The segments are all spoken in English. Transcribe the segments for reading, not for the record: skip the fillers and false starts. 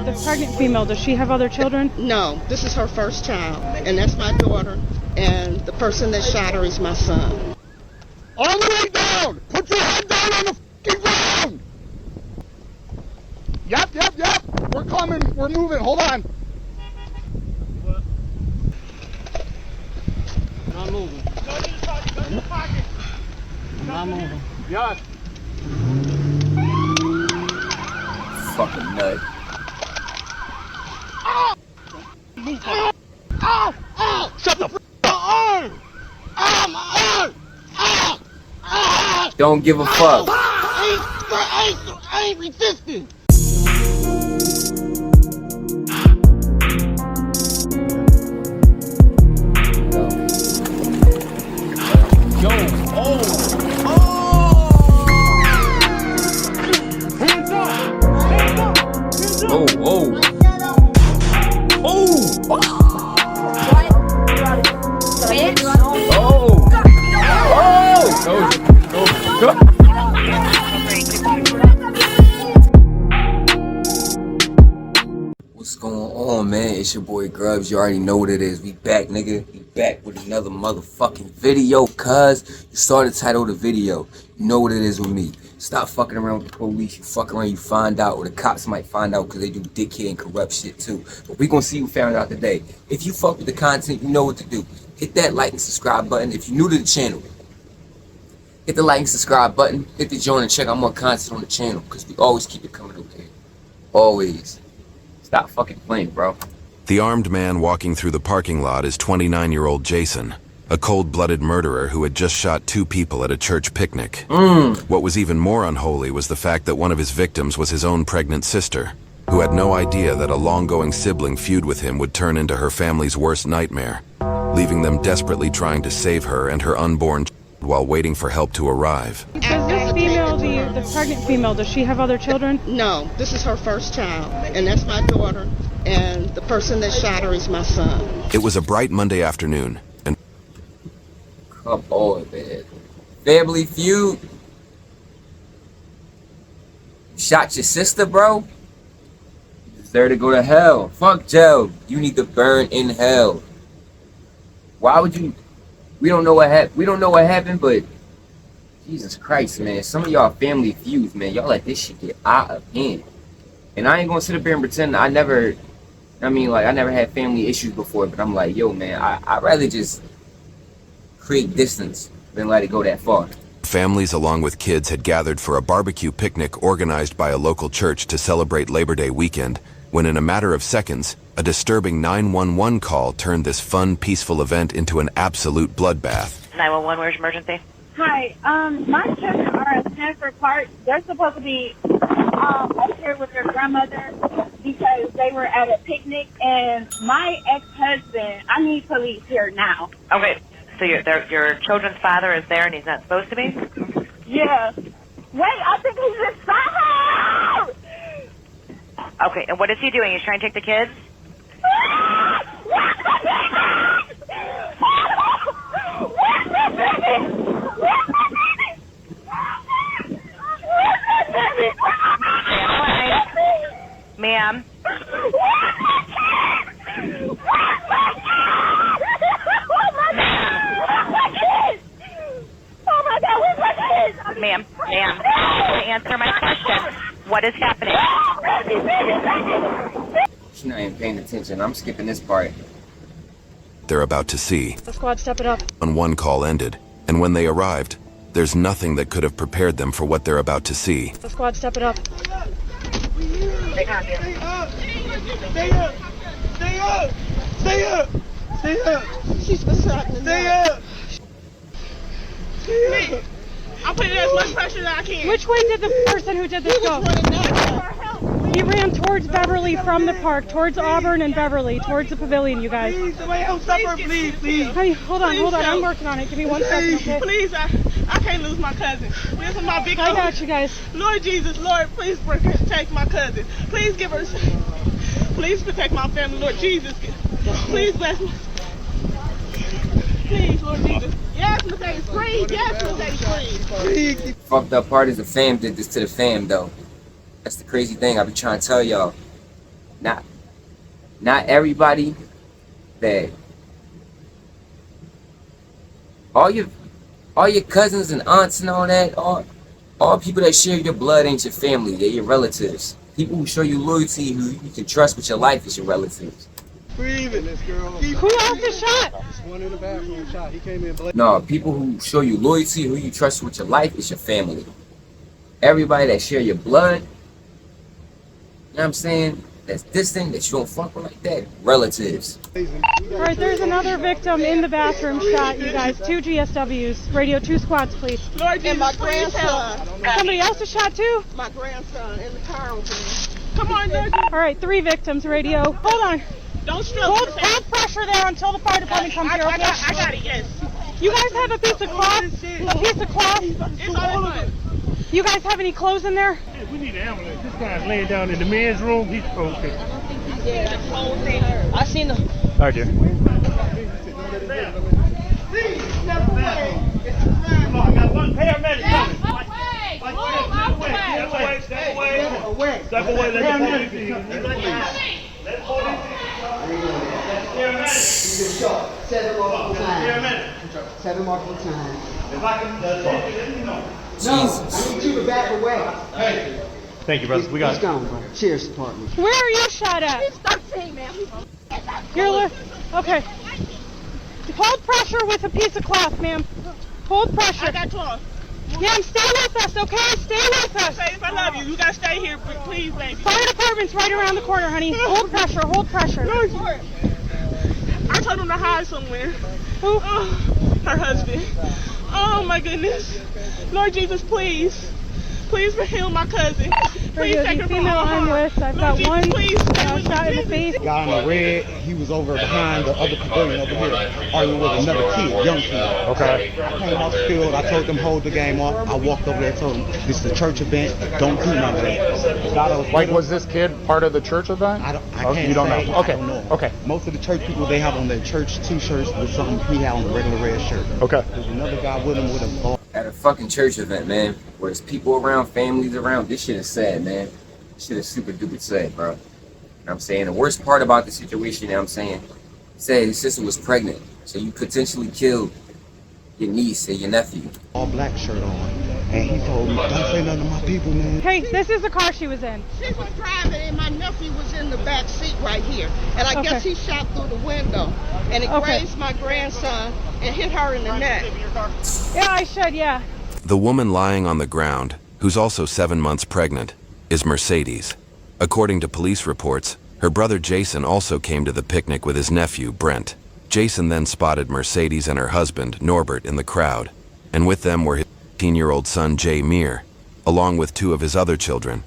The pregnant female, does she have other children? No, this is her first child, and that's my daughter, and the person that shot her is my son. All the way down! Put your head down on the fucking ground! Yep. We're coming. We're moving. Hold on. What? Not moving. Go to the pocket. Not moving. Yes. Fucking nut. Shut the fuck up! Don't give a fuck. I ain't resisting. What's going on, man? It's your boy Grubz. You already know what it is. We back, nigga. We back with another motherfucking video, cuz you saw the title of the video. You know what it is with me. Stop fucking around with the police. You fuck around, you find out, or the cops might find out because they do dickhead and corrupt shit too. But we gonna see who found out today. If you fuck with the content, you know what to do. Hit that like and subscribe button. If you're new to the channel, hit the like and subscribe button. Hit the join and check out more content on the channel because we always keep it coming over here. Always. Stop fucking playing, bro. The armed man walking through the parking lot is 29-year-old Jason, a cold-blooded murderer who had just shot 2 people at a church picnic. What was even more unholy was the fact that one of his victims was his own pregnant sister, who had no idea that a long-going sibling feud with him would turn into her family's worst nightmare, leaving them desperately trying to save her and her unborn child while waiting for help to arrive. Does this female, the pregnant female, does she have other children? No, this is her first child, and that's my daughter, and the person that shot her is my son. It was a bright Monday afternoon, and Come on, man. Family feud. You shot your sister, bro? You deserve to go to hell. Fuck jail. You need to burn in hell. Why would you? We don't know what happened. We don't know what happened, but Jesus Christ, man. Some of y'all family feuds, man. Y'all let this shit get out of hand. And I ain't gonna sit up here and pretend I never had family issues before, but I'm like, yo, man, I'd rather just create distance than let it go that far. families along with kids had gathered for a barbecue picnic organized by a local church to celebrate Labor Day weekend, when in a matter of seconds, a disturbing 911 call turned this fun, peaceful event into an absolute bloodbath. 911, where's emergency? Hi, my children are at Stanford Park. They're supposed to be up here with their grandmother because they were at a picnic, and my ex-husband, I need police here now. Okay, so your children's father is there and he's not supposed to be? Yeah. Wait, I think he's inside! Okay, and what is he doing? He's trying to take the kids? Ma'am? Ma'am, answer my question. What is happening? She's not even paying attention. I'm skipping this part. They're about to see. The squad, step it up. When one call ended, and when they arrived, there's nothing that could have prepared them for what they're about to see. The squad, step it up. Stay up! Stay up! Stay up! Stay up! Stay up! She's beside me. Stay up! Stay up. I'm putting as much pressure as I can. Which way did the person who did this go? He ran towards Beverly from the park, towards Auburn and Beverly, towards the pavilion, you guys. Please, somebody help suffer, please, please. Hey, hold on, I'm working on it. Give me 1 second, okay? Please, I can't lose my cousin. This is my big I got you guys. Lord Jesus, Lord, please protect my cousin. Please give her, please protect my family, Lord Jesus. Please bless me. Please, Lord Jesus. Yes, Mercedes, please. Yes, Mercedes, please. Fucked up part is the fam did this to the fam, though. That's the crazy thing I be trying to tell y'all. not everybody that all your cousins and aunts and all that, all people that share your blood ain't your family, they're your relatives. People who show you loyalty, who you can trust with your life, is your relatives. Breathing, this girl. Who else is shot? This one in the bathroom shot. He came in. No, people who show you loyalty, who you trust with your life, is your family. Everybody that share your blood, you know what I'm saying, that's distant, that you don't fuck with like that, relatives. Alright, there's another victim in the bathroom shot, you guys. 2 GSWs. Radio 2 squads, please. Lord Jesus, And my please help. grandson. Somebody else is shot too? My grandson in the car with me. Come on, Lord Jesus. Alright, 3 victims, radio. Hold on. Don't struggle. Hold pressure there until the fire department comes here, I okay? got it, yes. You guys have a piece of cloth? A piece of cloth? It's all in. You guys have any clothes in there? We need an ambulance. This guy's laying down in the men's room. He's okay. I seen them. All right, dear. I got one paramedic coming. Step away. Step away. Let the police in. Let the police in. Seven multiple times. Seven multiple times. If I can, let me know. No, I need you to back away. Thank you, brother. We got He's gone, bro. Sheriff's Department. Where are you shot at? He's 13, man. Okay. Hold pressure with a piece of cloth, ma'am. Hold pressure. I got cloth. Yeah, stay with us, okay? Stay with us. Babe, I love you. You gotta stay here, please, baby. Fire department's right around the corner, honey. Hold pressure, hold pressure. I told him to hide somewhere. Who? Her husband. Oh my goodness. Lord Jesus, please. Please heal my cousin. Please Radio, take the her from female all I'm harm. with, I've Lord got Jesus, one please stay with shot in me. the face. Guy in the red, he was over behind the other pavilion over here, arguing with another kid, young kid. Okay. I came off the field, I told them hold the game off. I walked over there and told them, this is a church event, don't do none of that. Like, was this kid part of the church event? I Oh, can't you don't say, know. I Okay. don't know. Okay. Most of the church people, they have on their church t-shirts with something he had on the regular red shirt. Okay. There's another guy with him with a ball. At a fucking church event, man, where there's people around, families around, this shit is sad, man. This shit is super duper sad, bro. You know what I'm saying? The worst part about the situation, you know what I'm saying, said his sister was pregnant, so you potentially killed your niece and your nephew. All black shirt on. And he told me, don't say nothing to my people, man. Hey, this is the car she was in. She was driving and my nephew was in the back seat right here. And I guess he shot through the window. And it grazed my grandson and hit her in the neck. Yeah, I should, yeah. The woman lying on the ground, who's also 7 months pregnant, is Mercedes. According to police reports, her brother Jason also came to the picnic with his nephew, Brent. Jason then spotted Mercedes and her husband, Norbert, in the crowd, and with them were his 15-year-old son, Jay Meir, along with 2 of his other children.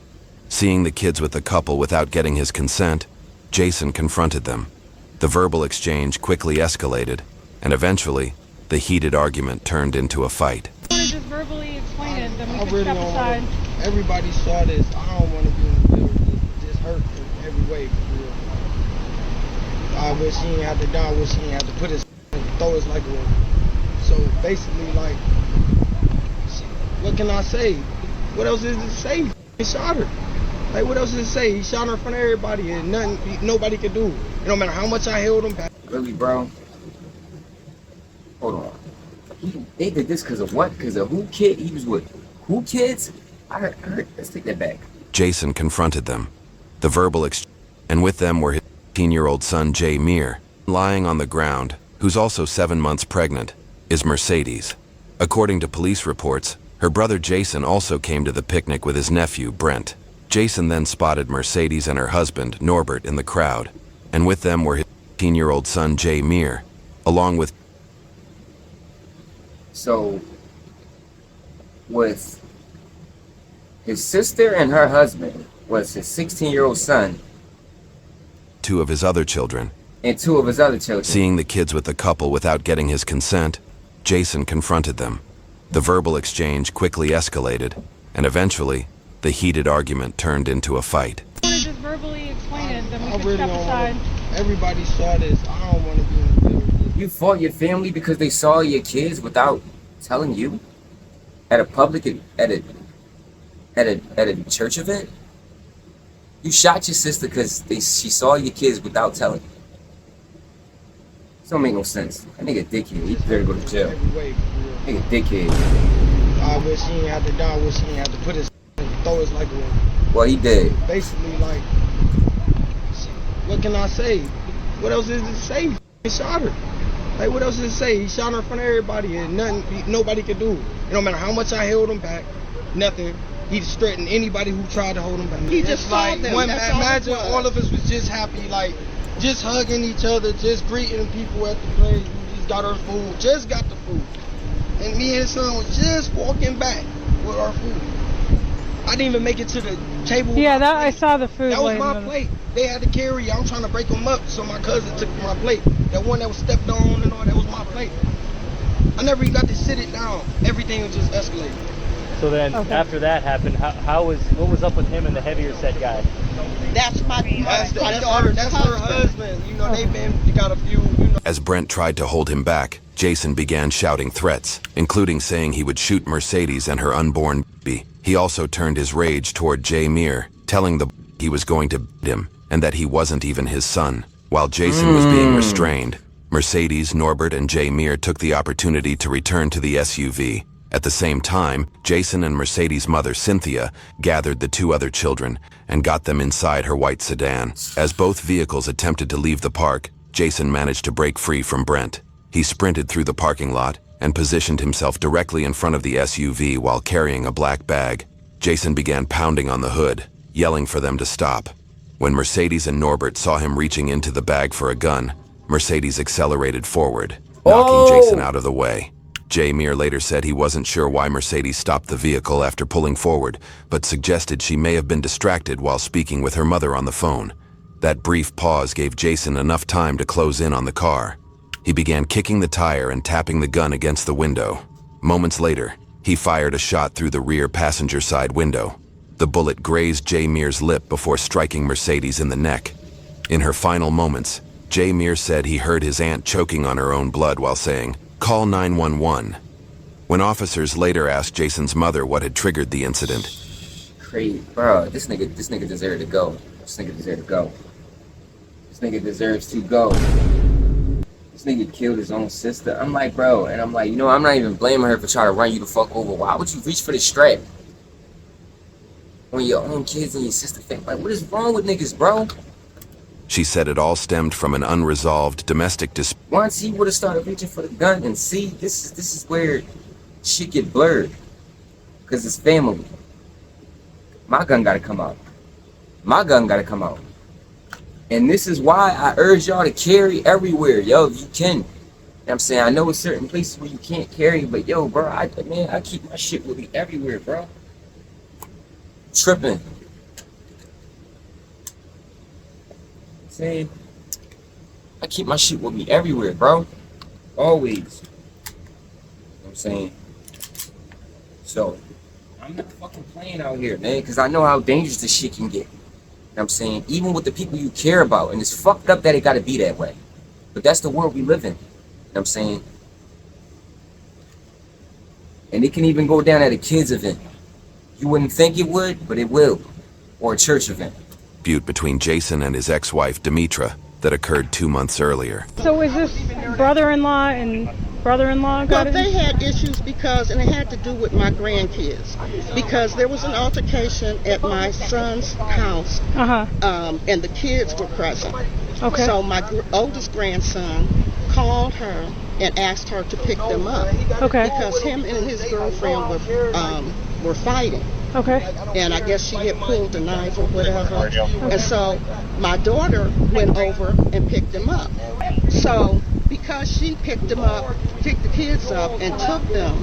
Seeing the kids with the couple without getting his consent, Jason confronted them. The verbal exchange quickly escalated, and eventually, the heated argument turned into a fight. I want to just verbally explain it, then we I can really step don't aside. want. Everybody saw this. I don't want to be in the middle. Just hurt in every way. For real. I wish he didn't have to die. I wish he didn't have to put his throw his like a. So basically, like, what can I say? What else is to say? He shot her. Like, what else is to say? He shot her in front of everybody, and nobody could do. It don't matter how much I held him back. Really, bro? Hold on. They did this because of what? Because of who kid? He was with who kids? I heard. Let's take that back. Jason confronted them. The verbal exchange, and with them were his 15-year-old son, Jay Meir. Lying on the ground, who's also 7 months pregnant, is Mercedes. According to police reports, her brother Jason also came to the picnic with his nephew, Brent. Jason then spotted Mercedes and her husband, Norbert, in the crowd, and with them were his 15-year-old son, Jay Meir, along with... So, with his sister and her husband was his 16-year-old son 2 of his other children. and 2 of his other children. Seeing the kids with the couple without getting his consent, Jason confronted them. The verbal exchange quickly escalated, and eventually, the heated argument turned into a fight. I want to just verbally explain it, then we I can really step don't aside. want. Everybody saw this. I don't want to be in the middle. You fought your family because they saw your kids without telling you at a public at a church event? You shot your sister because she saw your kids without telling you. This don't make no sense. That nigga dickhead. He better go to jail. Nigga dickhead. I wish he ain't had to die. I wish he ain't had to put his throw his like away. Well, he did. Basically, like, what can I say? What else is to say? He shot her. Like, what else is to say? He shot her in front of everybody, and nobody could do it. It don't matter how much I held him back, nothing. He just threatened anybody who tried to hold him back. He just saw like, them. Imagine all of us was just happy, like, just hugging each other, just greeting people at the place. We just got our food, just got the food. And me and his son was just walking back with our food. I didn't even make it to the table. Yeah, that I saw the food. That was my plate. They had to carry it. I'm trying to break them up, so my cousin took my plate. That one that was stepped on and all, that was my plate. I never even got to sit it down. Everything was just escalating. So then, after that happened, what was up with him and the heavier set guy? That's my daughter's That's her husband. You know, they got a few. You know. As Brent tried to hold him back, Jason began shouting threats, including saying he would shoot Mercedes and her unborn baby. He also turned his rage toward Jay Meir, telling the he was going to beat him and that he wasn't even his son. While Jason was being restrained, Mercedes, Norbert, and Jay Meir took the opportunity to return to the SUV. At the same time, Jason and Mercedes' mother, Cynthia, gathered the two other children and got them inside her white sedan. As both vehicles attempted to leave the park, Jason managed to break free from Brent. He sprinted through the parking lot and positioned himself directly in front of the SUV while carrying a black bag. Jason began pounding on the hood, yelling for them to stop. When Mercedes and Norbert saw him reaching into the bag for a gun, Mercedes accelerated forward, knocking Jason out of the way. Jay Meir later said he wasn't sure why Mercedes stopped the vehicle after pulling forward, but suggested she may have been distracted while speaking with her mother on the phone. That brief pause gave Jason enough time to close in on the car. He began kicking the tire and tapping the gun against the window. Moments later, he fired a shot through the rear passenger side window. The bullet grazed Jay Meir's lip before striking Mercedes in the neck. In her final moments, Jay Meir said he heard his aunt choking on her own blood while saying, "Call 911. When officers later asked Jason's mother what had triggered the incident. Crazy, bro. This nigga deserved to go. This nigga deserved to go. This nigga deserves to go. This nigga killed his own sister. I'm like, bro, and I'm like, you know, I'm not even blaming her for trying to run you the fuck over. Why would you reach for the strap when your own kids and your sister think, like, what is wrong with niggas, bro? She said it all stemmed from an unresolved domestic dispute. Once he would have started reaching for the gun, and see, this is where shit get blurred, because it's family. My gun gotta come out. My gun gotta come out. And this is why I urge y'all to carry everywhere, yo, if you can. You know what I'm saying? I know it's certain places where you can't carry, but yo, bro, I keep my shit with me everywhere, bro. Tripping. Saying, I keep my shit with me everywhere, bro. Always. You know what I'm saying? So, I'm not fucking playing out here, man, because I know how dangerous this shit can get. You know what I'm saying? Even with the people you care about. And it's fucked up that it gotta be that way. But that's the world we live in. You know what I'm saying? And it can even go down at a kid's event. You wouldn't think it would, but it will. Or a church event. Dispute between Jason and his ex-wife, Demetra, that occurred 2 months earlier. So is this brother-in-law and brother-in-law got Well, they had issues because, and it had to do with my grandkids, because there was an altercation at my son's house, and the kids were present. Okay. So my oldest grandson called her and asked her to pick them up. Okay. Because him and his girlfriend were fighting. Okay. And I guess she had pulled a knife or whatever. And so my daughter went over and picked them up. So because she picked them up, picked the kids up and took them,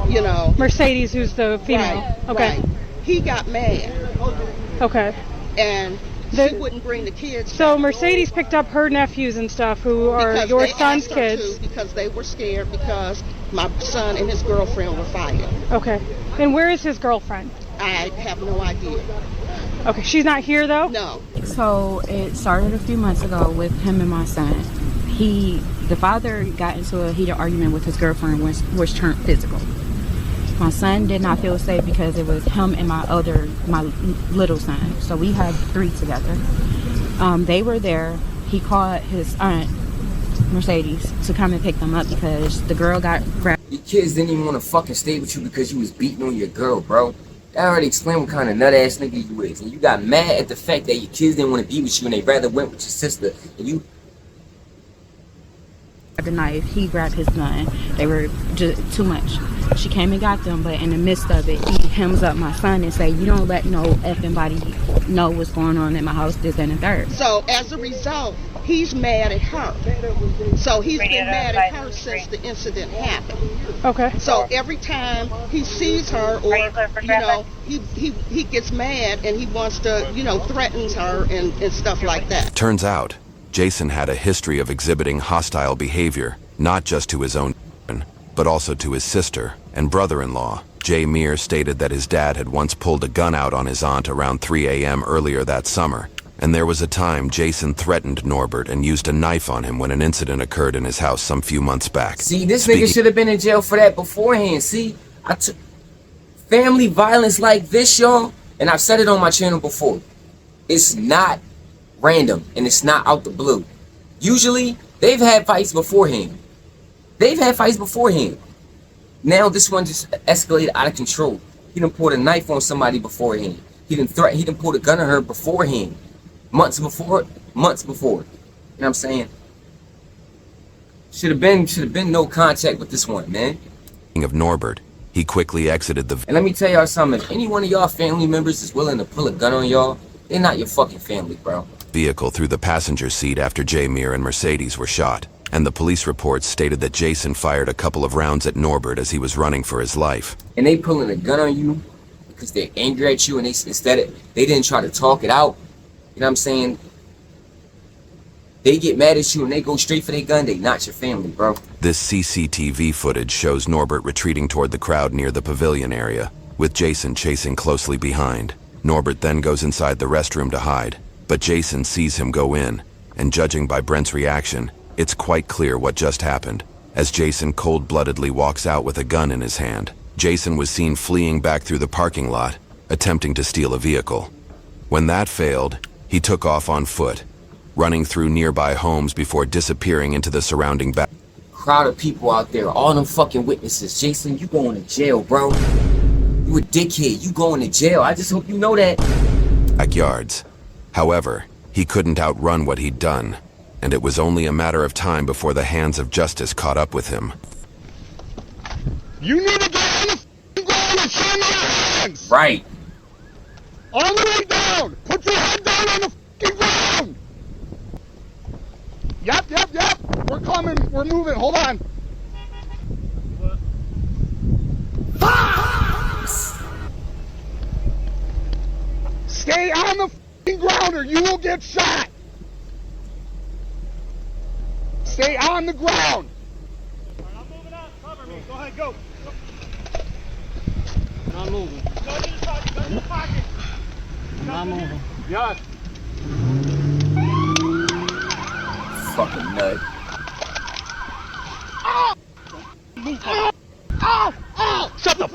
you know. Mercedes, who's the female. Right, Okay. right. He got mad. Okay. And she wouldn't bring the kids. So Mercedes picked up her nephews and stuff who are your son's kids. Because they were scared because my son and his girlfriend were fighting. Okay. And where is his girlfriend? I have no idea. Okay, she's not here though? No. So it started a few months ago with him and my son. The father got into a heated argument with his girlfriend, which turned physical. My son did not feel safe because it was him and my little son. So we had 3 together. They were there. He called his aunt, Mercedes, to come and pick them up because the girl got grabbed. Your kids didn't even want to fucking stay with you because you was beating on your girl, bro. That already explained what kind of nut-ass nigga you is. And you got mad at the fact that your kids didn't want to be with you and they rather went with your sister. And you... The knife, he grabbed his gun. They were just too much. She came and got them, but in the midst of it, he hems up my son and say, you don't let no effing body know what's going on in my house, this and the third. So as a result, he's mad at her. So he's been mad at her since the incident happened. Okay. So every time he sees her, or you know, he gets mad and he wants to, you know, threatens her and stuff like that. Turns out, Jason had a history of exhibiting hostile behavior, not just to his own children, but also to his sister and brother-in-law. Jay Meir stated that his dad had once pulled a gun out on his aunt around 3 a.m. earlier that summer, and there was a time Jason threatened Norbert and used a knife on him when an incident occurred in his house some few months back. See, this nigga should have been in jail for that beforehand. See, family violence like this, y'all, and I've said it on my channel before, it's not random and it's not out the blue. Usually, they've had fights beforehand. Now this one just escalated out of control. He done pulled a knife on somebody beforehand. He done pulled a gun on her beforehand. Months before. You know what I'm saying? Should have been no contact with this one, man. Of Norbert, he quickly exited the... And let me tell y'all something. If any one of y'all family members is willing to pull a gun on y'all, they're not your fucking family, bro. ...vehicle through the passenger seat after Jay Meir and Mercedes were shot. And the police reports stated that Jason fired a couple of rounds at Norbert as he was running for his life. And they pulling a gun on you because they're angry at you and they didn't try to talk it out. You know what I'm saying? They get mad at you and they go straight for their gun. They not your family, bro. This CCTV footage shows Norbert retreating toward the crowd near the pavilion area, with Jason chasing closely behind. Norbert then goes inside the restroom to hide, but Jason sees him go in, and judging by Brent's reaction, it's quite clear what just happened. As Jason cold-bloodedly walks out with a gun in his hand, Jason was seen fleeing back through the parking lot, attempting to steal a vehicle. When that failed, he took off on foot, running through nearby homes before disappearing into the surrounding back. Crowd of people out there, all them fucking witnesses. Jason, you going to jail, bro. You a dickhead, you going to jail. I just hope you know that. Backyards. However, he couldn't outrun what he'd done, and it was only a matter of time before the hands of justice caught up with him. You need to get on the ground and show me your hands! Right. On the way down! Put your head down on the ground! Yep. We're coming. We're moving. Hold on. Stay on the ground or you will get shot. Stay on the ground. I'm moving out. Cover me. Go ahead. Go. I'm moving. Go to the pocket. I'm moving. Yes. Fucking nut. Shut the f***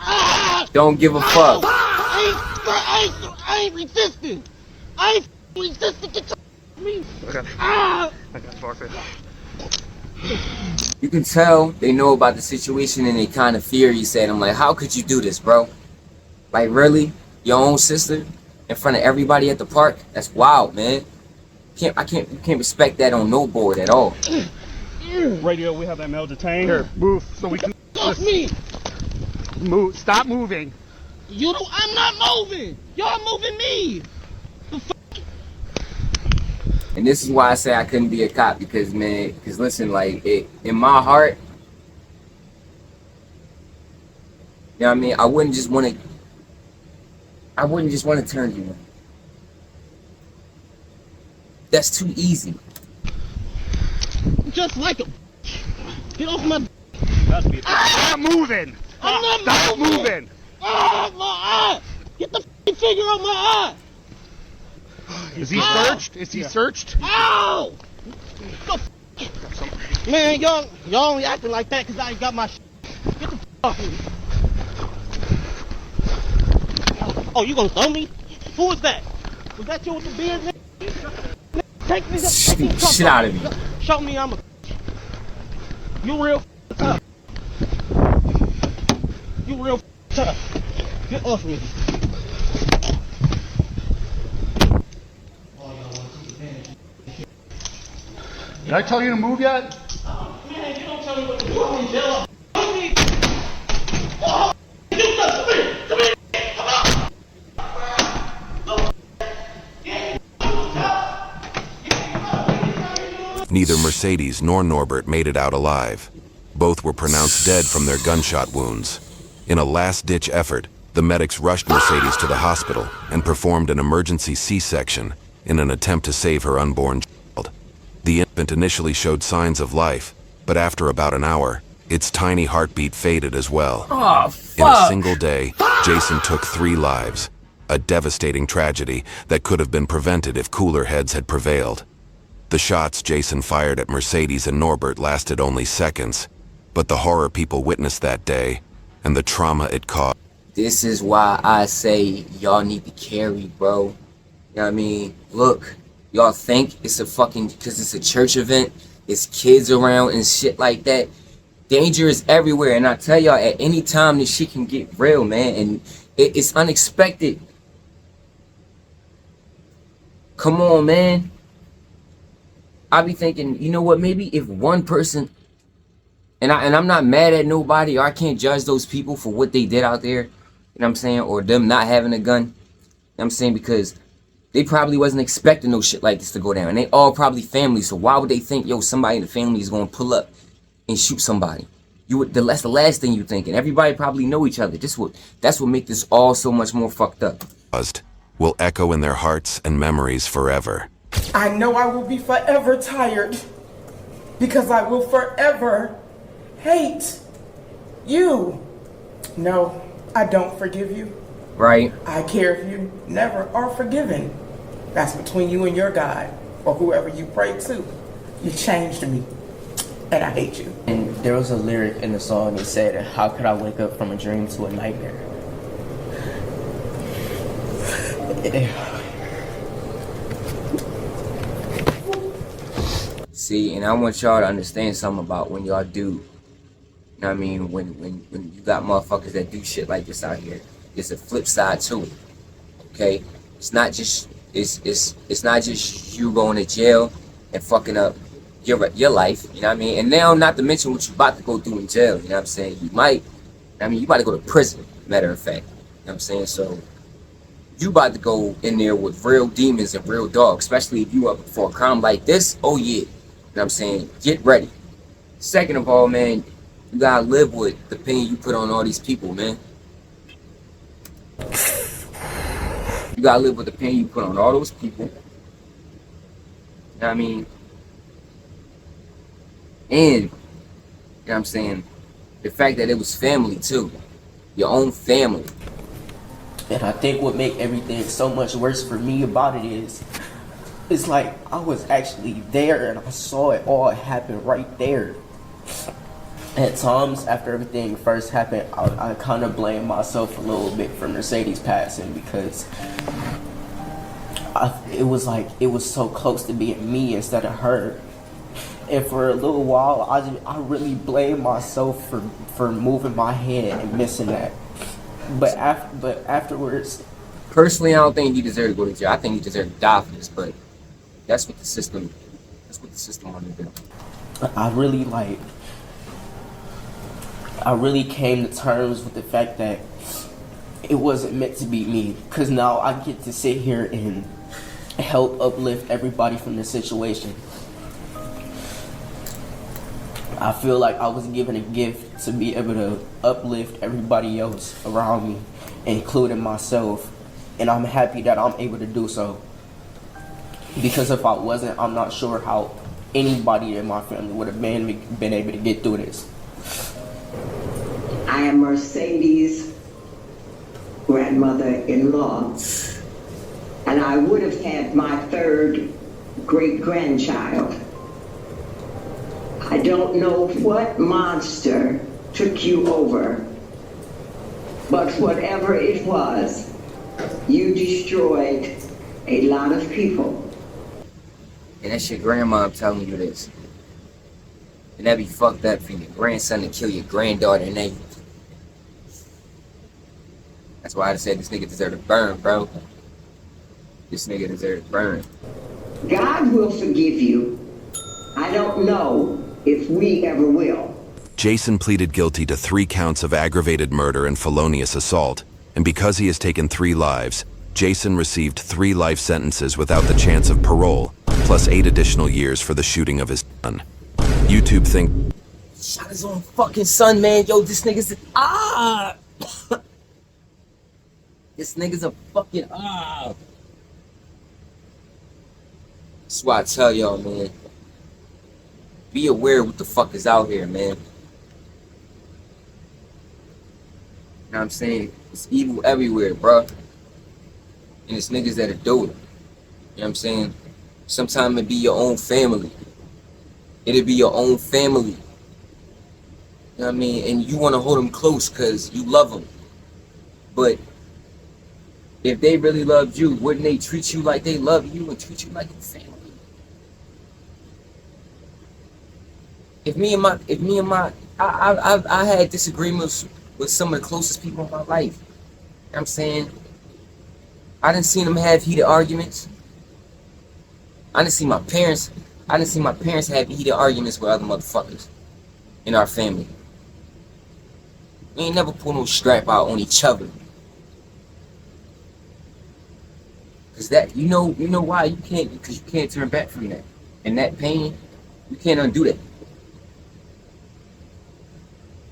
up! Don't give a fuck. I ain't resisting. I ain't resisting. Get your me. I got forfeit. You can tell they know about the situation and they kind of fear you. Said, I'm like, how could you do this, bro? Like, really? Your own sister in front of everybody at the park? That's wild, man. You can't respect that on no board at all. Radio, we have that male detained. Here, move so we can. Off me. Move. Stop moving. You don't. I'm not moving. Y'all moving me. And this is why I say I couldn't be a cop because, man, listen, like, in my heart, you know what I mean? I wouldn't just want to turn you in. That's too easy. Just like a. Get off my. Stop moving. I'm not Stop moving. Oh, my eye. Get the finger on my eye. Is he searched? Is he searched? Ow! Man, y'all only acting like that because I ain't got my shit. Get the f off me. Oh, you gonna throw me? Who was that? Was that you with the beard, nigga? Take me shit out of me. Show me I'm a. You real tough. You real tough. Get off me. Did I tell you to move yet? Man, you don't tell me what to do. I'm in jail. Oh, you come here. Come here. Come on. Neither Mercedes nor Norbert made it out alive. Both were pronounced dead from their gunshot wounds. In a last-ditch effort, the medics rushed Mercedes to the hospital and performed an emergency C-section in an attempt to save her unborn child. The infant initially showed signs of life, but after about an hour, its tiny heartbeat faded as well. Oh, fuck. In a single day, Jason took 3 lives, a devastating tragedy that could have been prevented if cooler heads had prevailed. The shots Jason fired at Mercedes and Norbert lasted only seconds, but the horror people witnessed that day and the trauma it caused. This is why I say y'all need to carry, bro. You know what I mean? Look, y'all think it's a fucking, because it's a church event, it's kids around and shit like that. Danger is everywhere, and I tell y'all, at any time this shit can get real, man, and it's unexpected. Come on, man. I be thinking, you know what, maybe if one person, and I'm not mad at nobody, or I can't judge those people for what they did out there, you know what I'm saying, or them not having a gun, you know what I'm saying, because they probably wasn't expecting no shit like this to go down, and they all probably family, so why would they think, yo, somebody in the family is going to pull up and shoot somebody? That's the last thing you thinking. Everybody probably know each other. That's what make this all so much more fucked up. Will echo in their hearts and memories forever. I know I will be forever tired because I will forever hate you. No, I don't forgive you. Right. I care if you never are forgiven. That's between you and your God or whoever you pray to. You changed me and I hate you. And there was a lyric in the song that said, how could I wake up from a dream to a nightmare? See, and I want y'all to understand something about when y'all do, you know what I mean, when you got motherfuckers that do shit like this out here, there's a flip side to it, okay? It's not just you going to jail and fucking up your life, you know what I mean? And now, not to mention what you about to go through in jail, you know what I'm saying? You about to go to prison, matter of fact, you know what I'm saying? So, you about to go in there with real demons and real dogs, especially if you up for a crime like this. Oh yeah, you know what I'm saying? Get ready. Second of all, man, you gotta live with the pain you put on all these people, man. You gotta live with the pain you put on all those people. You know what I mean? And, you know what I'm saying, the fact that it was family too. Your own family. And I think what make everything so much worse for me about it is, it's like I was actually there and I saw it all happen right there. At times after everything first happened, I kind of blame myself a little bit for Mercedes passing because it was like it was so close to being me instead of her. And for a little while, I really blamed myself for moving my head and missing that. But afterwards, personally, I don't think you deserve to go to jail. I think you deserve to die for this. But that's what the system wanted to do. I really came to terms with the fact that it wasn't meant to be me. Because now I get to sit here and help uplift everybody from the situation. I feel like I was given a gift to be able to uplift everybody else around me, including myself, and I'm happy that I'm able to do so. Because if I wasn't, I'm not sure how anybody in my family would have been able to get through this. I am Mercedes' grandmother-in-law, and I would have had my third great-grandchild I don't know what monster took you over, but whatever it was, you destroyed a lot of people. And that's your grandma telling you this. And that'd be fucked up for your grandson to kill your granddaughter and everything. That's why I said this nigga deserve to burn, bro. This nigga deserve to burn. God will forgive you. I don't know if we ever will. Jason pleaded guilty to 3 counts of aggravated murder and felonious assault, and because he has taken 3 lives, Jason received 3 life sentences without the chance of parole, plus 8 additional years for the shooting of his son. YouTube think Shot his own fucking son, man. Yo, this nigga's This nigga's a fucking That's why I tell y'all, man. Be aware what the fuck is out here, man. You know what I'm saying? It's evil everywhere, bro. And it's niggas that'll do it. You know what I'm saying? Sometimes it be your own family. It'll be your own family. You know what I mean? And you want to hold them close because you love them. But if they really loved you, wouldn't they treat you like they love you and treat you like a family? I had disagreements with some of the closest people in my life. You know what I'm saying? I didn't see them have heated arguments. I didn't see my parents have heated arguments with other motherfuckers in our family. We ain't never pull no strap out on each other. Cause that you know why because you can't turn back from that. And that pain, you can't undo that.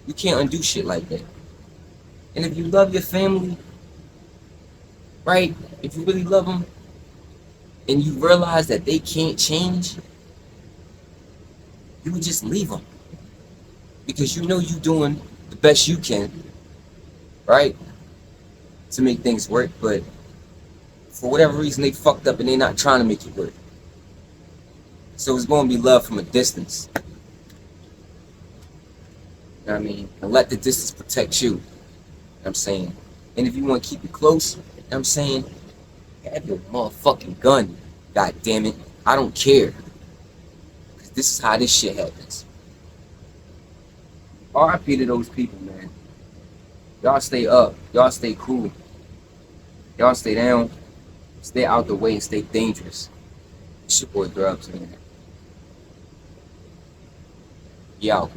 You can't undo shit like that. And if you love your family, right? If you really love them, and you realize that they can't change, you would just leave them. Because you know you're doing the best you can, right? To make things work, but for whatever reason they fucked up and they're not trying to make it work. So it's going to be love from a distance. You know what I mean? And let the distance protect you. You know what I'm saying? And if you want to keep it close, you know what I'm saying? Have your motherfucking gun. God damn it. I don't care. Because this is how this shit happens. RIP to those people, man. Y'all stay up. Y'all stay cool. Y'all stay down. Stay out the way and stay dangerous. It's your boy Grubz, man. Yo.